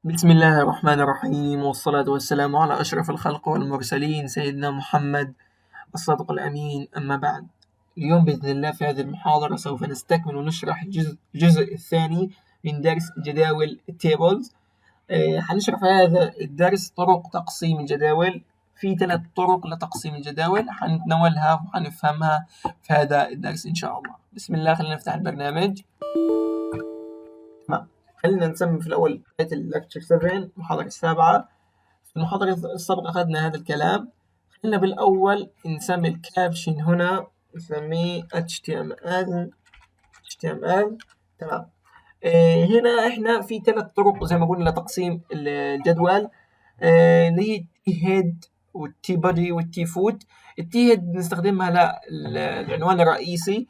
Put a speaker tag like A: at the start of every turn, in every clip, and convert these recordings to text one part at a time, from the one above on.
A: بسم الله الرحمن الرحيم، والصلاة والسلام على أشرف الخلق والمرسلين سيدنا محمد الصادق الأمين. أما بعد، اليوم بإذن الله في هذه المحاضرة سوف نستكمل ونشرح الجزء الثاني من درس جداول التيبلز. حنشرح في هذا الدرس طرق تقسيم الجداول. في 3 طرق لتقسيم الجداول حنتناولها وحنفهمها في هذا الدرس إن شاء الله. بسم الله، خلينا نفتح البرنامج. تمام، خلينا نسمي في الأول بداية اللكتشر 7 المحاضرة السابعة. في المحاضرة السابقة أخذنا هذا الكلام. خلينا بالأول نسمي الكابشن هنا نسميه HTML. تمام. هنا احنا في 3 طرق زي ما قلنا لتقسيم الجدول، اللي هي التي هيد والتي بودي والتي فوت. التي هيد بنستخدمها للعنوان الرئيسي،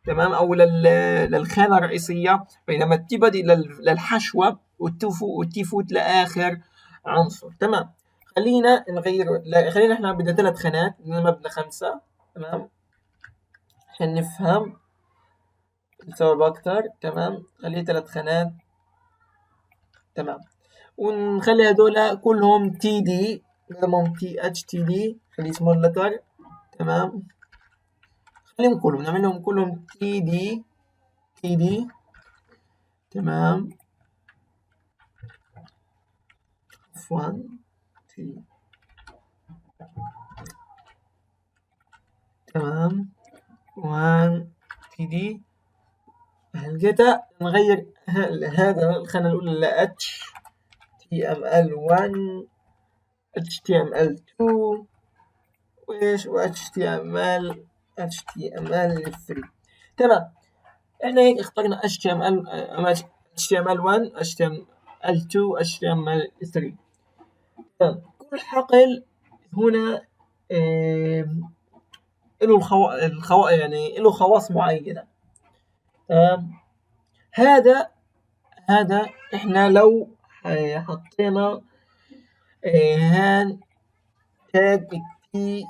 A: تمام، او للخانه الرئيسيه، بينما التي بودي للحشوه والتي فوت لاخر عنصر. تمام. خلينا نغير، خلينا احنا بدنا 3 خانات، ما بدنا 5. تمام، عشان نفهم نسوي اكتر. تمام، خليه 3 خانات. تمام، ونخلي هذول كلهم تي دي، نسميهم تي اتش تي دي، خليه سمول لتر. تمام، خليهم كلهم نعملهم كلهم تي دي. تمام، عفوا تي. تمام، 1 تي دي. كده نغير هذا الخانة الأولى ل HTML1 HTML2 وإيش HTML3. تمام، احنا هيك اخترنا HTML1 HTML2 HTML3. تمام، كل حقل هنا له خواص معينة. تمام، هذا احنا لو حطينا هان تاج تي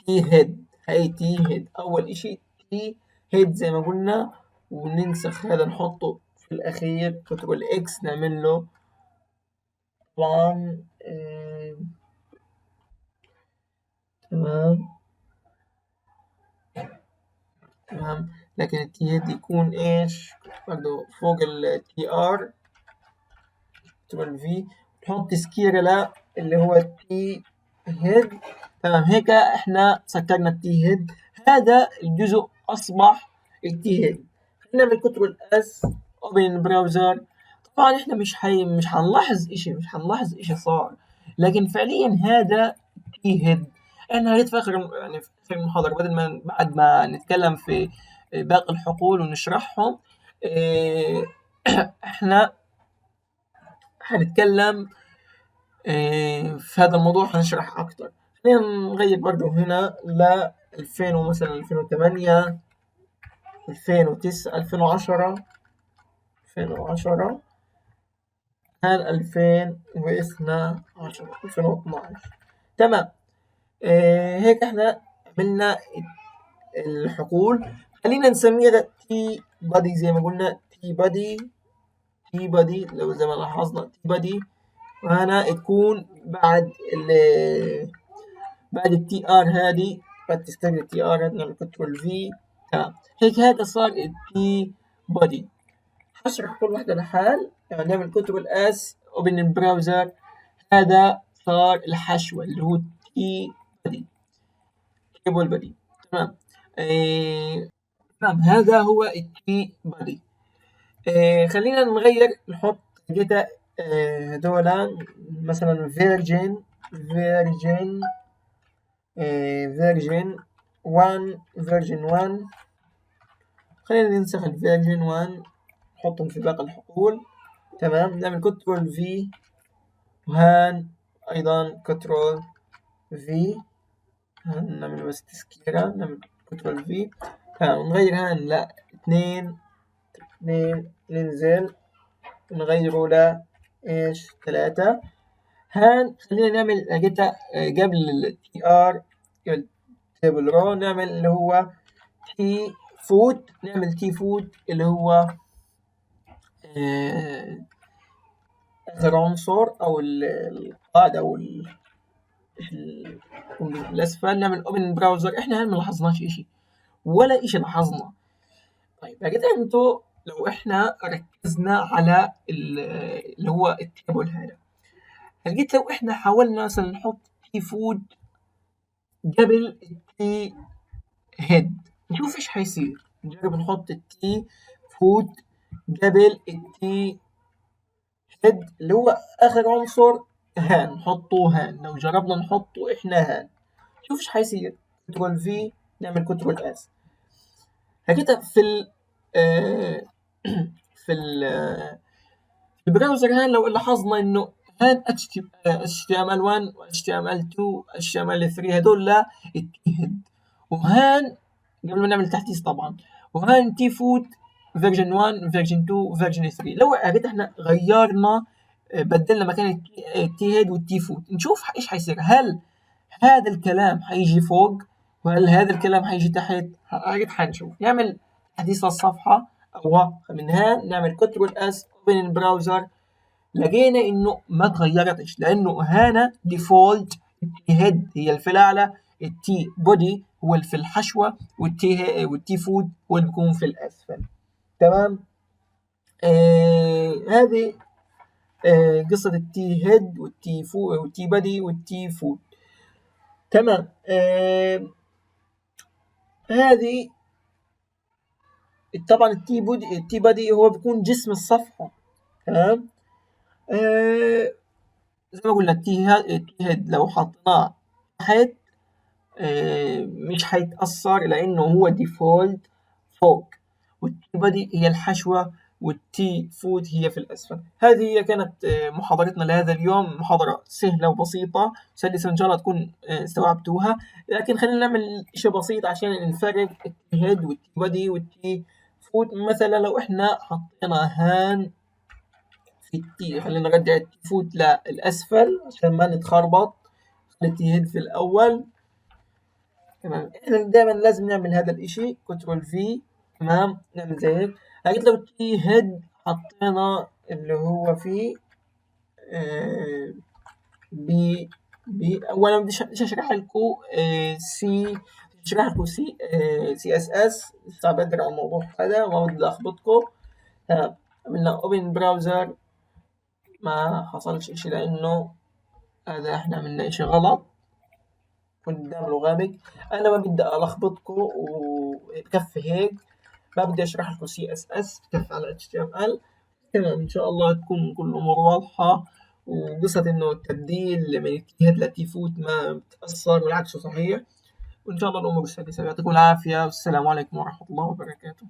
A: هيد. هاي تي هيد اول اشي، تي هيد زي ما قلنا، وننسخ هذا نحطه في الاخير، كنترول اكس نعمل له طبعا. تمام، لكن التي هيد يكون ايش برضه فوق التي ار، كنترول في، نحط سكيرلا اللي هو التي هيد. تمام، هيك احنا سكرنا التي هيد، هذا الجزء اصبح التي هيد. خلينا نعمل كنترول اس اوبن براوزر. طبعا احنا مش هنلاحظ اشي صار، لكن فعليا هذا التي هيد. احنا هيك في اخر، يعني في المحاضرة، بدل ما بعد ما نتكلم في باقي الحقول ونشرحهم، احنا هنتكلم في هذا الموضوع، هنشرح أكتر. خلينا نغير برضو هنا ل 2000 ومثلا 2008 2009 2010 هان 2012 2012. تمام، هيك احنا عملنا الحقول. خلينا نسميها تي بادي زي ما قلنا، تي بادي لو زي ما لاحظنا تي بادي. وهنا تكون بعد التي ار هذه، بعد تستخدم التي ار هذه نعمل كنترول في. تمام، هيك هذا صار التي بودي. هشرح كل واحدة لحال، يعني نعمل كنترول اس اوبن البراوزر. هذا صار الحشوة اللي هو تي بودي، تيبل بودي. تمام، تمام، هذا هو التي بودي. خلينا نغير، نحط كده هذولا مثلا فيرجن 1. خلينا ننسخ الفيرجن 1 نحطهم في باقي الحقول. تمام، نعمل كنترول في، وهان ايضا كنترول في، نعمل بس تسكيرة، نعمل كنترول في. تمام، نغير هان لا 2 ننزل نغيره ل ايش 3. هان خلينا نعمل لقيتها قبل التي ار تيبل رو، نعمل اللي هو تي فوت، نعمل تي فوت اللي هو آخر عنصر أو القاعدة أو الأسفل نعمل أوبن براوزر. إحنا هل ما لاحظناش إشي ولا إشي لاحظنا. طيب لقيت أنتوا لو إحنا ركزنا على اللي هو التيبل هذا، لقيت لو إحنا حاولنا مثلا نحط تي فود قبل التي هيد نشوف إيش حيصير. نجرب نحط التي فود قبل التي هيد اللي هو آخر عنصر هان، نحطه هان. لو جربنا نحطه إحنا هان شوف إيش حيصير. كنترول في نعمل كنترول اس. لقيتها في في البراوزر هان لو لاحظنا انه هان HTML1 و HTML2 و HTML3 هدول لا اتهد، وهان قبل ما نعمل تحديث طبعا، وهان تي فوت فيرجن 1 فيرجن 2 فيرجن 3. لو عرفت احنا غيرنا بدلنا مكان التي هيد والتي فوت نشوف ايش حيصير. هل هذا الكلام حيجي فوق وهل هذا الكلام حيجي تحت؟ حنشوف. نعمل تحديث للصفحة أو من هان نعمل كنترول اس اوبن البراوزر. لقينا انه ما تغيرتش لانه هنا ديفولت التي هيد هي اللي في الاعلى، التي بودي هو اللي في الحشوة، والتي فود هو اللي بيكون في الاسفل. تمام. هذه قصة التي هيد والتي والتي بودي والتي فود. تمام. هذه طبعا التي بودي هو بيكون جسم الصفحة. تمام. زي ما قلنا التي هيد لو حطيناه تحت مش حيتأثر لأنه هو ديفولت فوق، والتي بودي هي الحشوة والتي فود هي في الأسفل. هذه هي كانت محاضرتنا لهذا اليوم، محاضرة سهلة وبسيطة سلسة إن شاء الله تكون استوعبتوها. لكن خلينا نعمل شيء بسيط عشان نفرق التي هيد والتي بودي والتي فود. مثلا لو إحنا حطينا هان في التي، خلينا نرجع التي فود للأسفل عشان ما نتخربط، التي هيد في الأول. تمام. احنا دائما لازم نعمل هذا الاشي كنترول في. تمام. نعمل زي هيك. لقيت لو تي هيد حطينا اللي هو فيه بي اولا بديش اشرح لكم سي، اشرح لكم سي اس اس لسه بدري على الموضوع هذا ما بدي اخبطكم. تمام. عملنا اوبن براوزر ما حصلش اشي لانه هذا احنا عملنا اشي غلط قدام الغامق. انا ما بدي الخبطكم وبكفي هيك، ما بدي اشرح لكم سي اس اس، بكفي على اتش تي ام ال. تمام. ان شاء الله تكون كل الامور واضحه، وقصه انه التبديل من التيهات لتي فوت ما بتاثر والعكس صحيح. وان شاء الله الامور سلسه. يعطيكم العافيه والسلام عليكم ورحمه الله وبركاته.